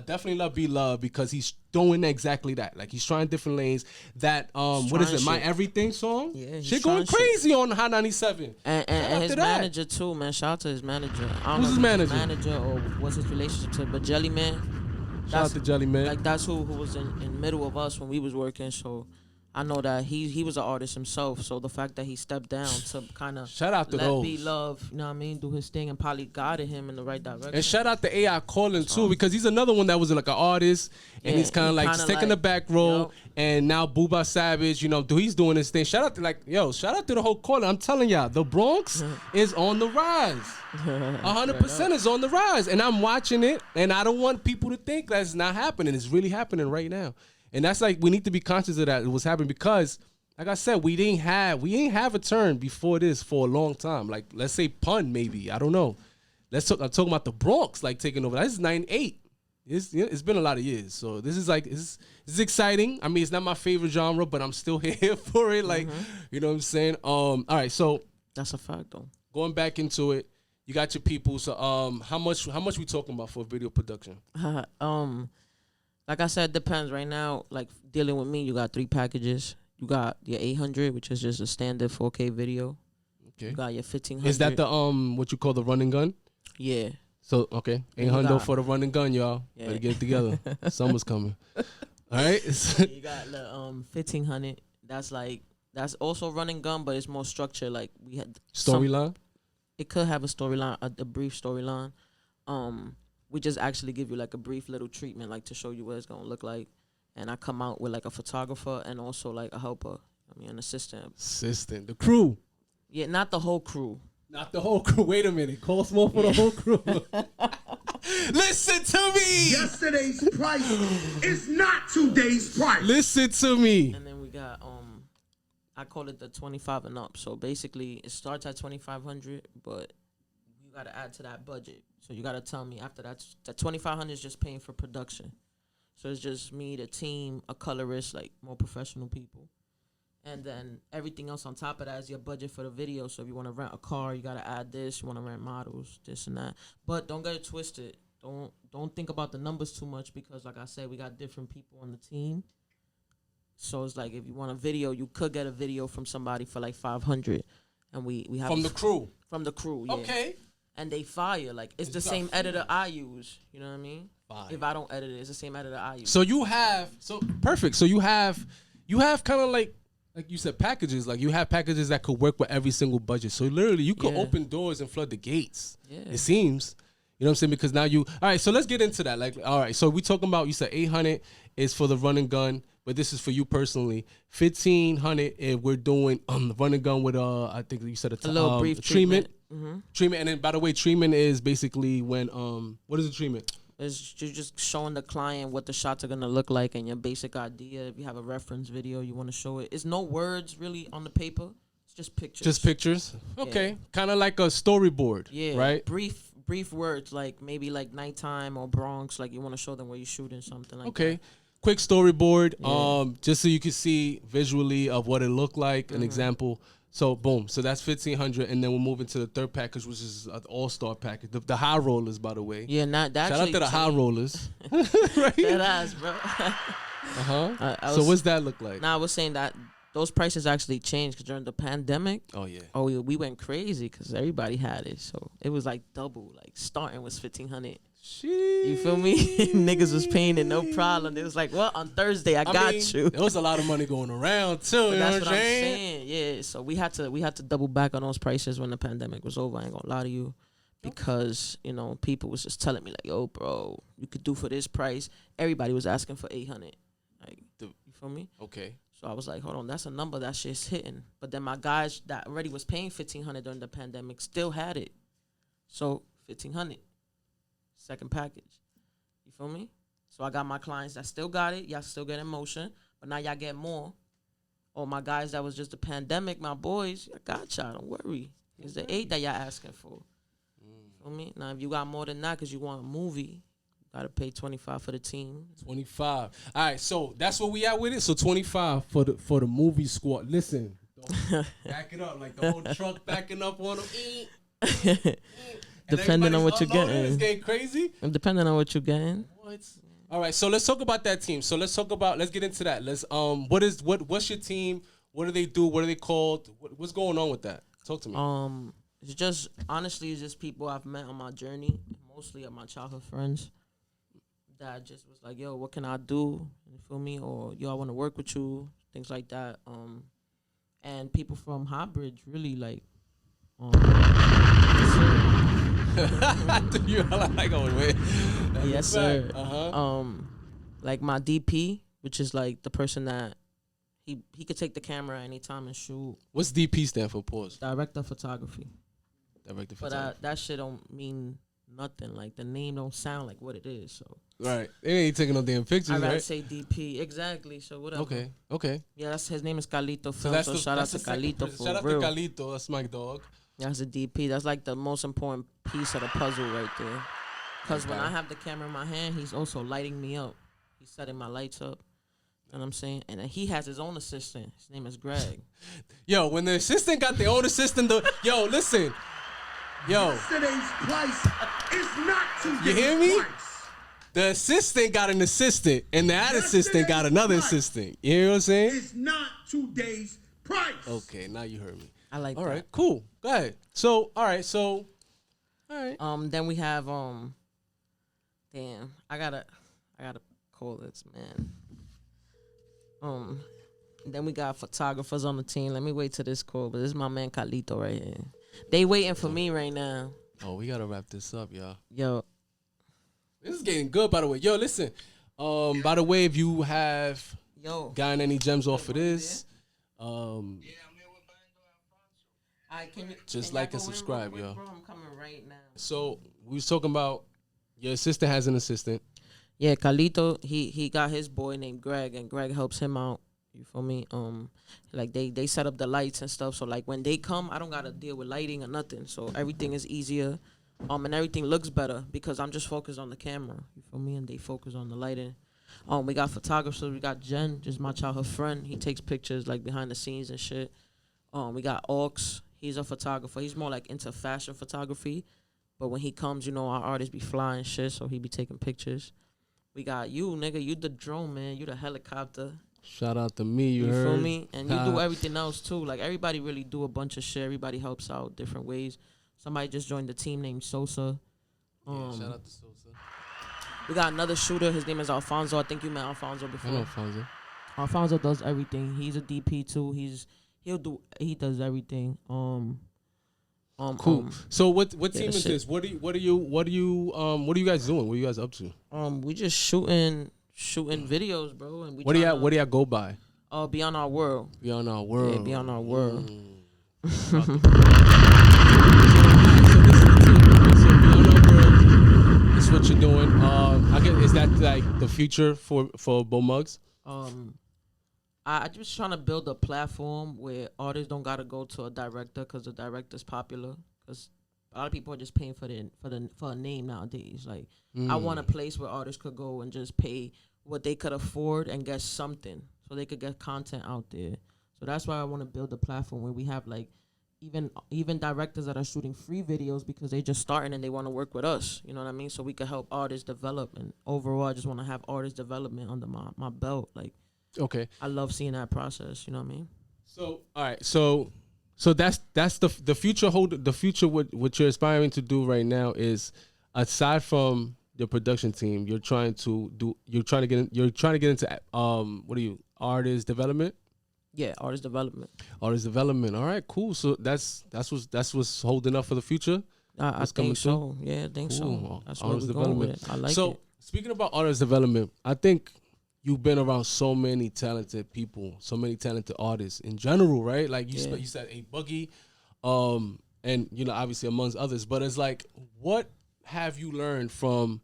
definitely love B-Love because he's doing exactly that. Like, he's trying different lanes. That what is it? My Everything song? Yeah, shit going crazy on Hot 97. And his manager too, man. Shout out to his manager. Who's his manager? Manager or what's his relationship to? But Jelly Man. Shout out to Jelly Man. Like, that's who was in middle of us when we was working. So I know that he was an artist himself. So the fact that he stepped down to kind of shout out to let those. B-Love, you know what I mean, do his thing and probably guided him in the right direction. And shout out to AI Calling too, because he's another one that was like an artist, and he's kind of like just taking the back role. And now Booba Savage, he's doing his thing. Shout out to the whole Calling. I'm telling y'all, the Bronx is on the rise. 100% is on the rise, and I'm watching it, and I don't want people to think that's not happening. It's really happening right now. And that's like, we need to be conscious of that. It was happening because, like I said, we ain't have a turn before this for a long time. Like, let's say Pun, maybe. I don't know. I'm talking about the Bronx, like, taking over. This is 98. It's been a lot of years. So this is like, this is exciting. It's not my favorite genre, but I'm still here for it. Like, you know what I'm saying? All right, so. That's a fact, though. Going back into it, you got your people. So how much we talking about for video production? Like I said, depends. Right now, like, dealing with me, you got 3 packages. You got your 800, which is just a standard 4K video. Okay. You got your 1500. Is that the what you call the run and gun? Yeah. So, okay. 800 for the run and gun, y'all. Yeah. Better get it together. Summer's coming. All right. You got the 1500. That's also run and gun, but it's more structured. Like, we had storyline. It could have a storyline, a brief storyline. We just actually give you like a brief little treatment, like, to show you what it's gonna look like. And I come out with like a photographer and also like a helper. An assistant. Assistant. The crew. Yeah, not the whole crew. Not the whole crew. Wait a minute. Cost more for the whole crew. Listen to me. Yesterday's price is not today's price. Listen to me. And then we got I call it the 25 and up. So basically, it starts at 2,500, but you gotta add to that budget. So you gotta tell me after that 2,500 is just paying for production. So it's just me, the team, a colorist, like more professional people, and then everything else on top of that is your budget for the video. So if you want to rent a car, you gotta add this. You want to rent models, this and that. But don't get it twisted. Don't think about the numbers too much, because like I said, we got different people on the team. So it's like, if you want a video, you could get a video from somebody for like 500, and we have from the crew. From the crew, yeah. Okay. And they fire. Like, it's the same editor I use. You know what I mean? Fire. If I don't edit it, it's the same editor I use. So perfect. So you have kind of like you said, packages. Like, you have packages that could work with every single budget. So literally, you could open doors and flood the gates. Yeah. It seems. You know what I'm saying? Because now all right, so let's get into that. Like, all right, so we talking about, you said 800 is for the run and gun, but this is for you personally. 1,500 if we're doing the run and gun with I think you said a little brief treatment. Treatment, and then by the way, treatment is basically when what is the treatment? It's just showing the client what the shots are gonna look like and your basic idea. If you have a reference video, you want to show it. It's no words really on the paper. It's just pictures. Just pictures. Okay, yeah. Kind of like a storyboard. Yeah. Right. Brief words, like maybe like nighttime or Bronx. Like, you want to show them where you're shooting something like that. Okay. Quick storyboard. Yeah. Just so you can see visually of what it looked like. An example. So boom, so that's 1,500, and then we'll move into the third package, which is an all-star package. The high rollers, by the way. Yeah, shout out to the high rollers. Right? That ass, bro. So what's that look like? I was saying that those prices actually changed because during the pandemic. Oh yeah. Oh yeah, we went crazy because everybody had it, so it was like double. Like starting was 1,500. You feel me? Niggas was paying it no problem. It was like, well, on Thursday I got mean, you. There was a lot of money going around too. But You that's know what I'm I'm saying? saying. Yeah, so we had to double back on those prices when the pandemic was over. I ain't gonna lie to you, because you know people was just telling me like, yo, bro, you could do for this price. Everybody was asking for 800. Like, you feel me? Okay. So I was like, hold on, that's a number that shit's hitting. But then my guys that already was paying 1,500 during the pandemic still had it. So 1,500, second package. You feel me? So I got my clients that still got it. Y'all still get in motion, but now y'all get more. Or my guys that was just the pandemic, my boys, I got y'all. Don't worry. It's the 8 that y'all asking for. Feel me? Now if you got more than that because you want a movie, you gotta pay 25 for the team. 25. All right, so that's where we at with it. So 25 for the movie squad. Listen, back it up like the whole truck backing up on them. Depending on what you're It's getting. getting crazy. Depending on what you're getting. What? All right, so let's talk about that team. So let's get into that. Let's what's your team? What do they do? What are they called? What's going on with that? Talk to me. It's just honestly, it's just people I've met on my journey, mostly of my childhood friends. That just was like, yo, what can I do? You feel me? Or yo, I want to work with you, things like that. And people from Highbridge, really like. You like, oh wait. Yes, sir. Uh-huh. Like my DP, which is like the person that he could take the camera anytime and shoot. What's DP stand for? Pause. Director of photography. Director of But photography. that shit don't mean nothing. Like the name don't sound like what it is. So Right. They ain't taking no damn pictures, I gotta right? say DP exactly. So whatever. Okay. Yeah, that's his name is Carlito So Film. that's So shout out to Carlito for Shout out real. to Carlito. That's my dog. That's a DP. That's like the most important piece of the puzzle right there. Cause when I have the camera in my hand, he's also lighting me up. He's setting my lights up. You know what I'm saying? And then he has his own assistant. His name is Greg. Yo, when the assistant got their own assistant, yo, listen. Yo, Yesterday's price is not today's you hear me? price. The assistant got an assistant, and that assistant got another assistant. You hear what I'm saying? It's not today's price. Okay, now you heard me. I like All that. right, cool. Go ahead. So, all right. Then we have damn, I gotta call this, man. Then we got photographers on the team. Let me wait till this call, but this is my man Carlito right here. They waiting for me right now. Oh, we gotta wrap this up, y'all. Yo, This is getting good, by the way. Yo, listen. By the way, if you have gotten any gems off of this, just like and subscribe, yo. Bro, I'm coming right now. So we was talking about your assistant has an assistant. Yeah, Carlito, he got his boy named Greg, and Greg helps him out. You feel me? Like they set up the lights and stuff. So like when they come, I don't gotta deal with lighting or nothing. So everything is easier, and everything looks better because I'm just focused on the camera. You feel me? And they focus on the lighting. We got photographers. We got Jen, just my childhood friend. He takes pictures like behind the scenes and shit. We got Aux. He's a photographer. He's more like into fashion photography. But when he comes, you know, our artists be flying shit, so he be taking pictures. We got you, nigga. You the drone, man. You the helicopter. Shout out to me, you heard? Feel me? And you do everything else, too. Like, everybody really do a bunch of shit. Everybody helps out different ways. Somebody just joined the team named Sosa. Shout out to Sosa. We got another shooter. His name is Alfonso. I think you met Alfonso before. I know Alfonso. Alfonso does everything. He's a DP, too. He does everything. Cool. So what team is shit. this? What are you guys doing? What are you guys up to? We just shooting videos, bro. And we What do y'all go by? Beyond Our World. Beyond Our World. Yeah, Beyond Our World. So Beyond Our World is what you're doing. I guess is that like the future for Mugz? I just trying to build a platform where artists don't gotta go to a director because the director's popular. Because a lot of people are just paying for a name nowadays. Like I want a place where artists could go and just pay what they could afford and get something, so they could get content out there. So that's why I want to build a platform where we have like even directors that are shooting free videos because they just starting and they want to work with us. You know what I mean? So we could help artists develop. And overall, I just want to have artist development under my belt. Like. Okay. I love seeing that process, you know what I mean? So all right, so that's the future. The future. What you're aspiring to do right now is, aside from your production team, you're trying to get into what are you, artist development? Yeah, artist development. Artist development. All right, cool. So that's what's holding up for the future. I think so. Yeah, I think so. Cool. That's what Artist we're going with. development. I like So it. speaking about artist development, I think you've been around so many talented people, so many talented artists in general, right? Like you Yeah. you said A Boogie, and you know, obviously amongst others. But it's like, what have you learned from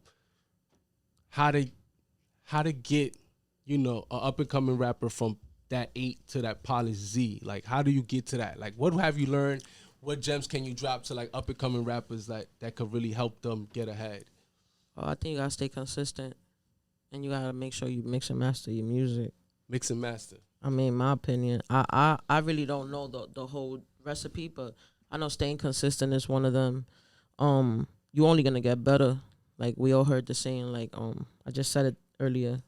how to get, you know, an up and coming rapper from that 8 to that polished Z? Like, how do you get to that? Like, what have you learned? What gems can you drop to like up and coming rappers that could really help them get ahead? I think you gotta stay consistent, and you gotta make sure you mix and master your music. Mix and master. I mean, in my opinion, I really don't know the whole recipe, but I know staying consistent is one of them. You only gonna get better. Like we all heard the saying, like I just said it earlier.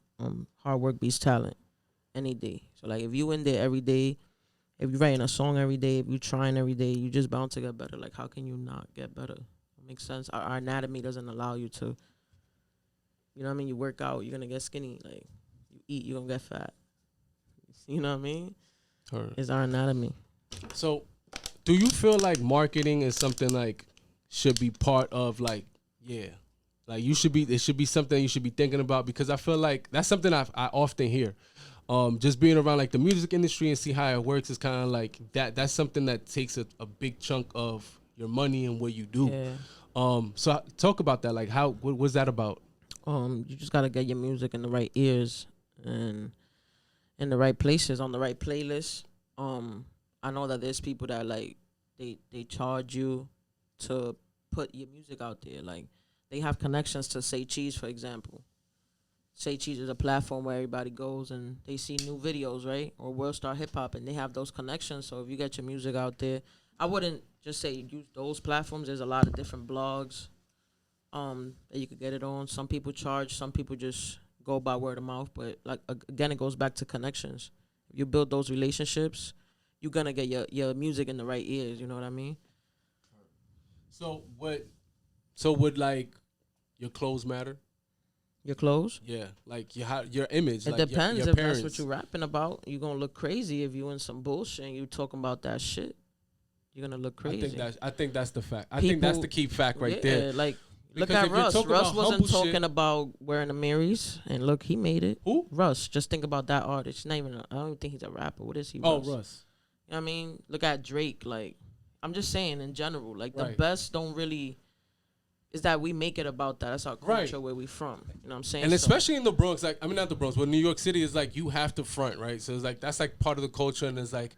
Hard work beats talent any day. So like if you in there every day, if you writing a song every day, if you trying every day, you just bound to get better. Like how can you not get better? It makes sense. Our anatomy doesn't allow you to. You know what I mean? You work out, you're gonna get skinny. Like you eat, you're gonna get fat. You know what I mean? Heard. It's our anatomy. So, do you feel like marketing is something like should be part of like, yeah, like it should be something you should be thinking about? Because I feel like that's something I often hear. Just being around like the music industry and see how it works is kind of like that's something that takes a big chunk of your money and what you do. Yeah. So talk about that. Like what was that about? You just gotta get your music in the right ears and in the right places on the right playlist. I know that there's people that like they charge you to put your music out there. Like they have connections to Say Cheese, for example. Say Cheese is a platform where everybody goes and they see new videos, right? Or World Star Hip Hop, and they have those connections. So if you get your music out there, I wouldn't just say use those platforms. There's a lot of different blogs that you could get it on. Some people charge, some people just go by word of mouth. But like again, it goes back to connections. If you build those relationships, you're gonna get your music in the right ears. You know what I mean? So would like your clothes matter? Your clothes? Yeah, like your image. It like depends your if appearance. that's what you're rapping about. You're gonna look crazy if you in some bullshit and you talking about that shit. You're gonna look crazy. I think that's the fact. I think that's the key fact right there. Like Because look at if you're Russ. talking Russ about wasn't humble talking shit- about wearing the Marys, and look, he made it. Who? Russ. Just think about that artist. He's not even. I don't even think he's a rapper. What is he? Oh, Russ. You know what I mean? Look at Drake. Like, I'm just saying in general. Like the Right. best don't really. Is that we make it about that. That's our culture Right. where we from. You know what I'm saying? And So- especially in the Bronx, like I mean not the Bronx, but New York City is like you have to front, right? So it's like that's like part of the culture, and it's like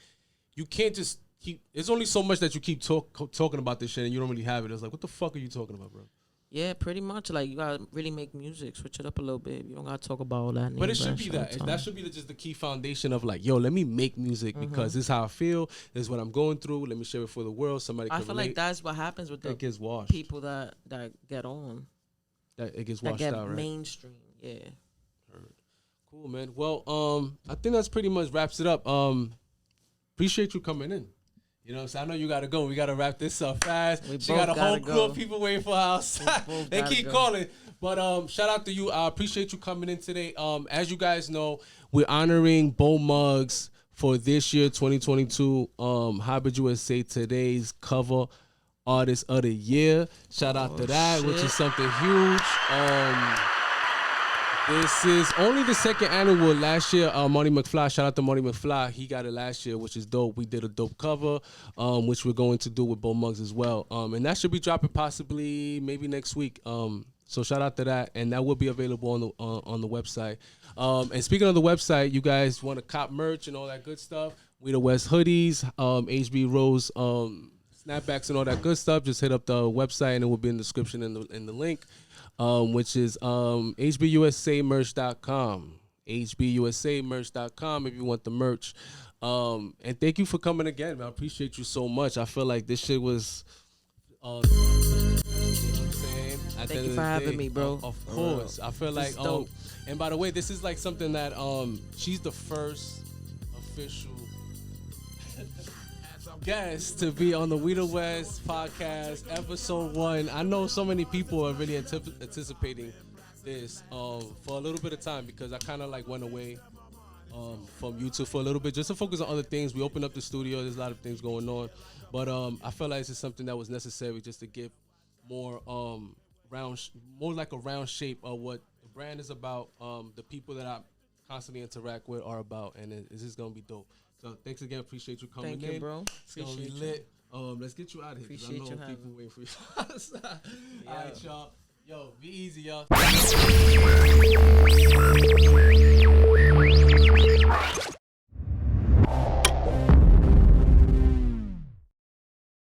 you can't just keep. There's only so much that you keep talking about this shit, and you don't really have it. It's like, what the fuck are you talking about, bro? Yeah, pretty much. Like you gotta really make music, switch it up a little bit. You don't gotta talk about all that. But it name should brand be shit all that. the time. That should be just the key foundation of like, yo, let me make music because this is how I feel. This is what I'm going through. Let me share it for the world. Somebody can I feel relate. like that's what happens with That the gets washed. people that get on, That it gets that washed get out, right? mainstream. Yeah. Cool, man. Well, I think that's pretty much wraps it up. Appreciate you coming in. You know what I'm saying? I know you gotta go. We gotta wrap this up fast. We She both got a whole gotta crew go. of people waiting for her outside. both They gotta keep go. calling. But shout out to you. I appreciate you coming in today. As you guys know, we're honoring Bo Mugz for this year, 2022. Hybrid USA today's cover artist of the year. Shout out to that, which shit. is something huge. This is only the second annual. Last year, Marty McFly, shout out to Marty McFly. He got it last year, which is dope. We did a dope cover, which we're going to do with Bo Mugz as well. And that should be dropping possibly maybe next week. So shout out to that. And that will be available on the website. And speaking of the website, you guys want to cop merch and all that good stuff. We the West hoodies, HB Rose, snapbacks and all that good stuff. Just hit up the website and it will be in the description in the link. Which is hbusamerch.com. hbusamerch.com if you want the merch. And thank you for coming again, man. I appreciate you so much. I feel like this shit was you know what I'm saying? At the Thank end you of for the having day, me, bro. Of course. I feel This like is dope. and by the way, this is like something that she's the first official guest to be on the We the West podcast, episode 1. I know so many people are really anticipating this for a little bit of time because I kind of like went away from YouTube for a little bit just to focus on other things. We opened up the studio. There's a lot of things going on, but I felt like this is something that was necessary just to give more more like a round shape of what the brand is about, the people that I constantly interact with are about, and this is gonna be dope. So thanks again. Appreciate you coming in. Thank you, bro. It's gonna be lit. Let's get you out of here. Appreciate I know you people having me. waiting for you. All right, y'all. Yo, be easy, y'all.